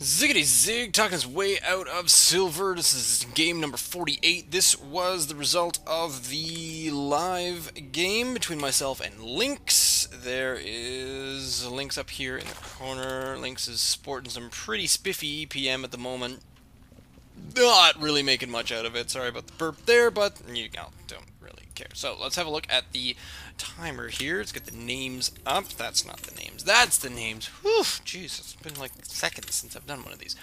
Ziggity zig, talking his way out of silver. This is game number 48. This was the result of the live game between myself and LyNx. There is LyNx up here in the corner. LyNx is sporting some pretty spiffy EPM at the moment. Not really making much out of it. Sorry about the burp there, but you don't really care. So let's have a look at the timer here. Let's get the names up. That's not the names. That's the names. Whew, jeez, it's been like seconds since I've done one of these.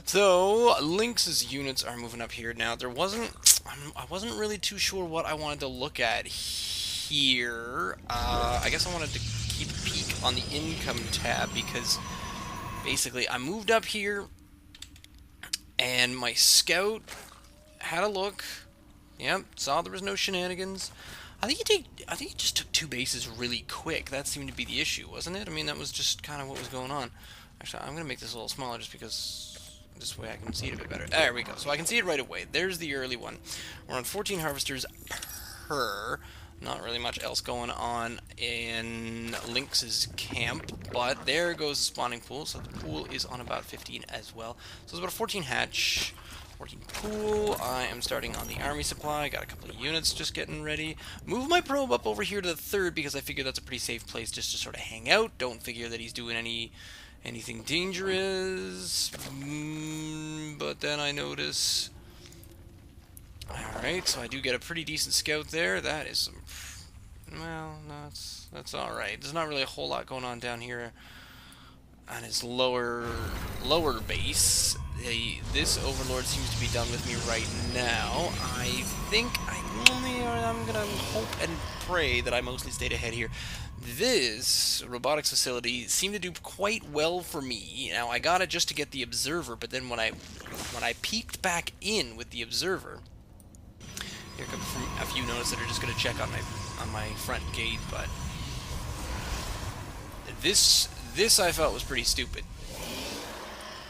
So LyNx's units are moving up here now. I wasn't really too sure what I wanted to look at here. I guess I wanted to keep a peek on the income tab because basically I moved up here. And my scout had a look. Yep, saw there was no shenanigans. I think he just took two bases really quick. That seemed to be the issue, wasn't it? I mean, that was just kind of what was going on. Actually, I'm gonna make this a little smaller just because this way I can see it a bit better. There we go. So I can see it right away. There's the early one. We're on 14 harvesters per. Not really much else going on in LyNx's camp, but there goes the spawning pool, so the pool is on about 15 as well. So it's about a 14 hatch, 14 pool. I am starting on the army supply, got a couple of units just getting ready. Move my probe up over here to the third because I figure that's a pretty safe place just to sort of hang out. Don't figure that he's doing anything dangerous, but then I notice... Alright, so I do get a pretty decent scout there. That is some... Well, no, that's alright. There's not really a whole lot going on down here on his lower base. This Overlord seems to be done with me right now. I think I'm gonna hope and pray that I mostly stayed ahead here. This robotics facility seemed to do quite well for me. Now, I got it just to get the observer, but then when I peeked back in with the observer... Here come a few notices that are just going to check on my front gate, but this I felt was pretty stupid.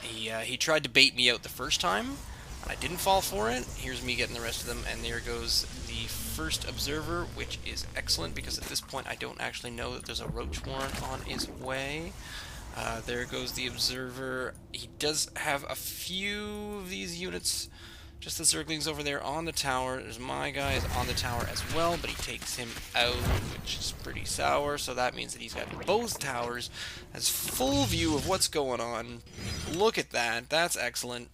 He tried to bait me out the first time, and I didn't fall for it. Here's me getting the rest of them, and there goes the first observer, which is excellent because at this point I don't actually know that there's a roach warrant on his way. There goes the observer. He does have a few of these units. Just the Zerglings over there on the tower. There's my guys on the tower as well, but he takes him out, which is pretty sour. So that means that he's got both towers, has full view of what's going on. Look at that. That's excellent.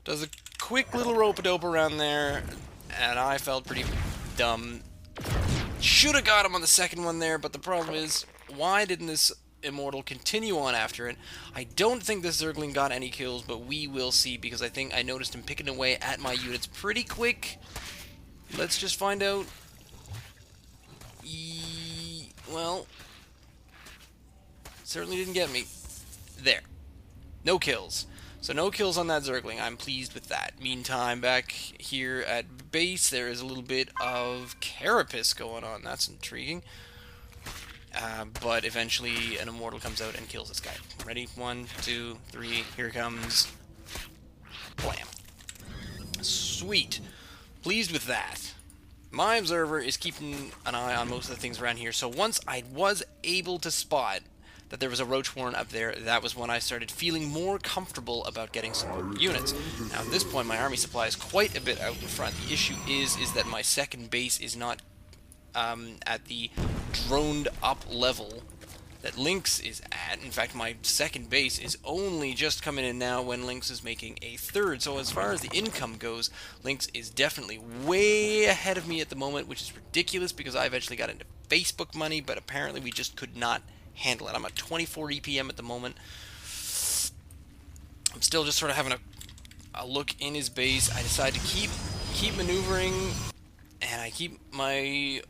Does a quick little rope-a-dope around there, and I felt pretty dumb. Should have got him on the second one there, but the problem is, why didn't this Immortal continue on after it? I don't think this Zergling got any kills, but we will see, because I think I noticed him picking away at my units pretty quick. Let's just find out. Well, certainly didn't get me. There. No kills. So no kills on that Zergling. I'm pleased with that. Meantime, back here at base, there is a little bit of carapace going on. That's intriguing. But eventually an Immortal comes out and kills this guy. Ready? 1, 2, 3, here it comes. Blam. Sweet. Pleased with that. My observer is keeping an eye on most of the things around here, so once I was able to spot that there was a roach warren up there, that was when I started feeling more comfortable about getting some more units. Now at this point my army supply is quite a bit out in front. The issue is that my second base is not at the droned up level that LyNx is at. In fact, my second base is only just coming in now when LyNx is making a third. So as far as the income goes, LyNx is definitely way ahead of me at the moment, which is ridiculous because I eventually got into Facebook money, but apparently we just could not handle it. I'm at 24 EPM at the moment. I'm still just sort of having a look in his base. I decide to keep maneuvering, and I keep my...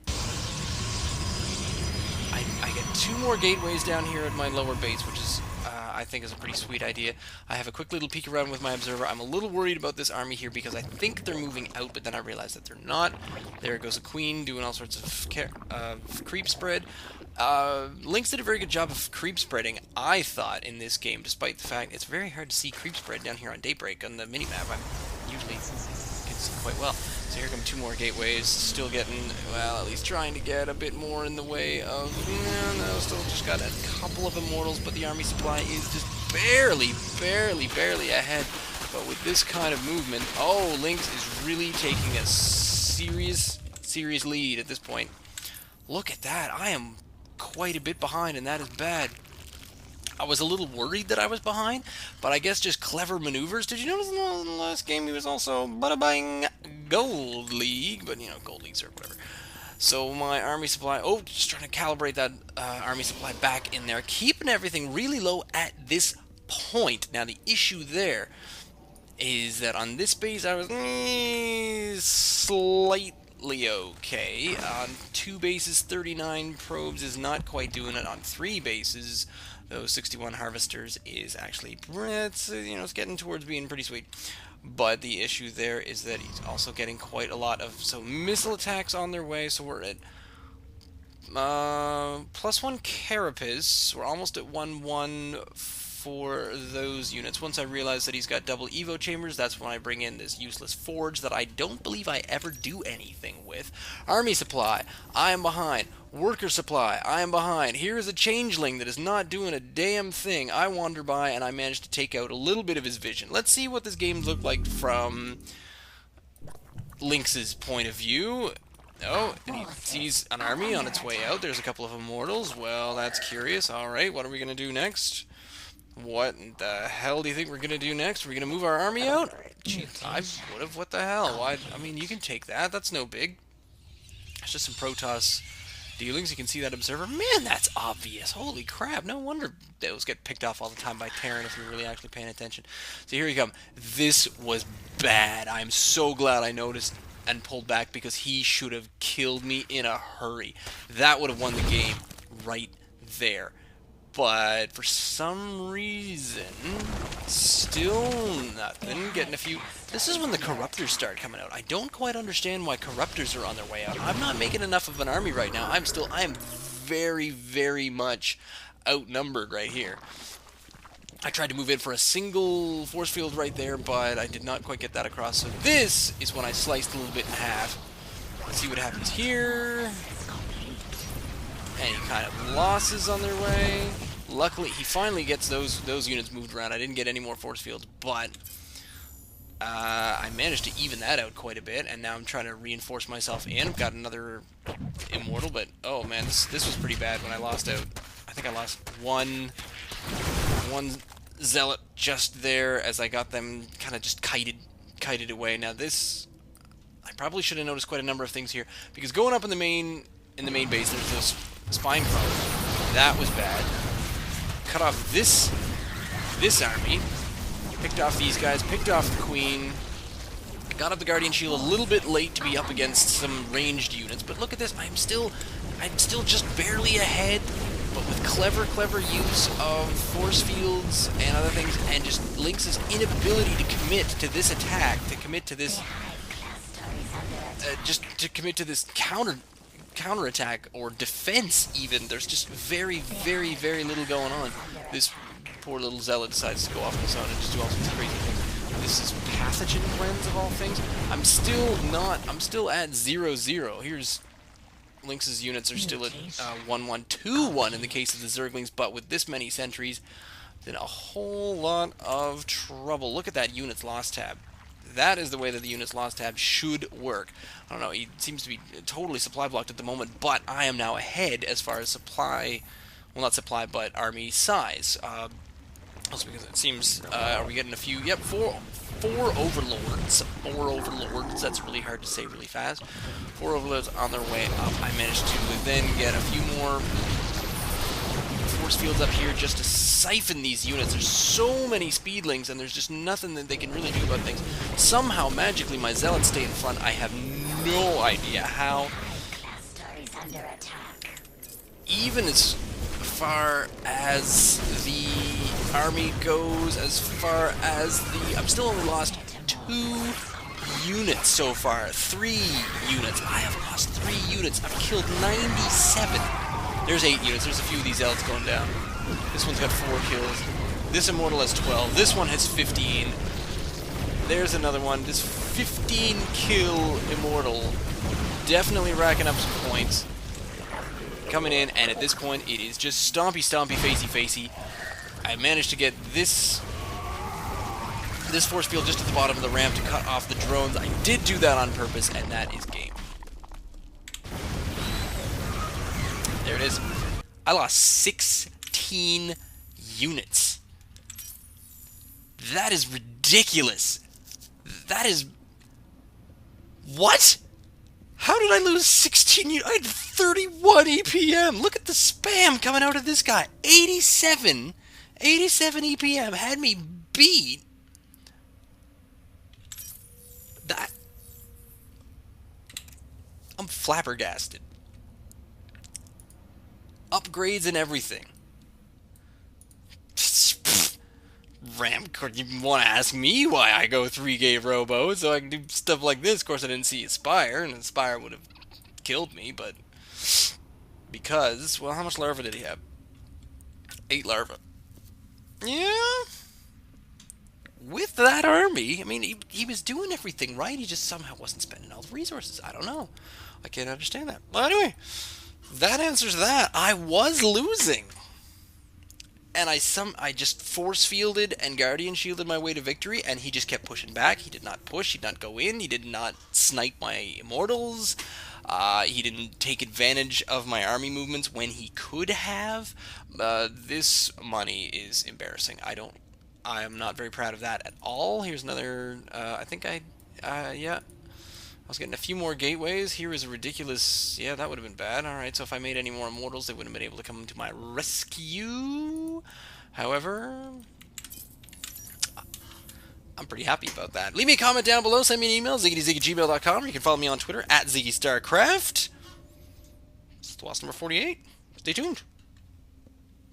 I get 2 more gateways down here at my lower base, which is, I think, is a pretty sweet idea. I have a quick little peek around with my observer. I'm a little worried about this army here because I think they're moving out, but then I realize that they're not. There goes a queen doing all sorts of creep spread. LyNx did a very good job of creep spreading, I thought, in this game, despite the fact it's very hard to see creep spread down here on Daybreak on the minimap. I'm usually can see quite well. So here come 2 more gateways, still getting, well, at least trying to get a bit more in the way of, no, still just got a couple of Immortals, but the army supply is just barely ahead. But with this kind of movement, oh, LyNx is really taking a serious lead at this point. Look at that. I am quite a bit behind, and that is bad. I was a little worried that I was behind, but I guess just clever maneuvers. Did you notice in the last game he was also bada-bang Gold League? But, you know, Gold Leagues or whatever. So my army supply, oh, just trying to calibrate that army supply back in there. Keeping everything really low at this point. Now, the issue there is that on this base I was slightly okay. On 2 bases, 39 probes is not quite doing it. On 3 bases, those 61 harvesters is actually, it's getting towards being pretty sweet. But the issue there is that he's also getting quite a lot of missile attacks on their way. So we're at +1 carapace. We're almost at 1-1 for those units. Once I realize that he's got double evo chambers, that's when I bring in this useless forge that I don't believe I ever do anything with. Army supply, I am behind. Worker supply, I am behind. Here is a changeling that is not doing a damn thing. I wander by and I manage to take out a little bit of his vision. Let's see what this game looks like from LyNx's point of view. Oh, and he sees an army on its way out. There's a couple of immortals. Well, that's curious. Alright, what are we going to do next? What the hell do you think we're going to do next? We're going to move our army out? Gee, I would have. What the hell? Why? I mean, you can take that. That's no big. It's just some Protoss dealings. You can see that observer. Man, that's obvious. Holy crap. No wonder those get picked off all the time by Terran if you're really actually paying attention. So here you come. This was bad. I'm so glad I noticed and pulled back because he should have killed me in a hurry. That would have won the game right there. But for some reason, still nothing. Getting a few. This is when the corruptors start coming out. I don't quite understand why corruptors are on their way out. I'm not making enough of an army right now. I am very much outnumbered right here. I tried to move in for a single force field right there, but I did not quite get that across. So this is when I sliced a little bit in half. Let's see what happens here. Any kind of losses on their way. Luckily, he finally gets those units moved around. I didn't get any more force fields, but I managed to even that out quite a bit, and now I'm trying to reinforce myself in. I've got another immortal, but oh man, this was pretty bad when I lost out. I think I lost one zealot just there as I got them kind of just kited away. Now this, I probably should have noticed quite a number of things here, because going up in the main base, there's those spine crawlers. That was bad. Cut off this army. Picked off these guys. Picked off the queen. I got up the guardian shield a little bit late to be up against some ranged units, but look at this. I'm still just barely ahead, but with clever use of force fields and other things, and just LyNx's inability to commit to this attack, to commit to this, counterattack or defense even. There's just very little going on. This poor little zealot decides to go off on his own and just do all sorts of crazy things. This is pathogen cleanse of all things. I'm still at 0-0. Here's LyNx's units are still at 1-1-2-1 in the case of the Zerglings, but with this many sentries, then a whole lot of trouble. Look at that units lost tab. That is the way that the units lost tab should work. I don't know, he seems to be totally supply blocked at the moment, but I am now ahead as far as supply, well, not supply, but army size. Also because it seems, are we getting a few? Yep, four overlords. 4 overlords, that's really hard to say really fast. 4 overlords on their way up. I managed to then get a few more force fields up here just to siphon these units. There's so many speedlings, and there's just nothing that they can really do about things. Somehow, magically, my zealots stay in front. I have no idea how. Even as far as the army goes, as far as the... I've still only lost 2 units so far. 3 units. I have lost 3 units. I've killed 97. There's 8 units. There's a few of these zealots going down. This one's got 4 kills. This immortal has 12. This one has 15. There's another one. This 15 kill immortal. Definitely racking up some points. Coming in, and at this point, it is just stompy, facey. I managed to get this force field just at the bottom of the ramp to cut off the drones. I did do that on purpose, and that is game. There it is. I lost 16 units. That is ridiculous. That is... What? How did I lose 16 units? I had 31 EPM. Look at the spam coming out of this guy. 87 EPM had me beat. That... I'm flabbergasted. Upgrades and everything. Ramp, you want to ask me why I go 3K Robo so I can do stuff like this? Of course, I didn't see Aspire, and Aspire would have killed me, but because, well, how much larva did he have? 8 larva. Yeah. With that army, I mean, he was doing everything right. He just somehow wasn't spending all the resources. I don't know. I can't understand that. Well, anyway, that answers that. I was losing. And I just force fielded and guardian shielded my way to victory, and he just kept pushing back. He did not push. He did not go in. He did not snipe my immortals. He didn't take advantage of my army movements when he could have. This money is embarrassing. I am not very proud of that at all. Here's another. Yeah. I was getting a few more gateways. Here is a ridiculous... Yeah, that would have been bad. Alright, so if I made any more immortals, they wouldn't have been able to come to my rescue. However, I'm pretty happy about that. Leave me a comment down below. Send me an email, ziggyziggy@gmail.com. Or you can follow me on Twitter, @ZiggyStarCraft. It's THWOS number 48. Stay tuned.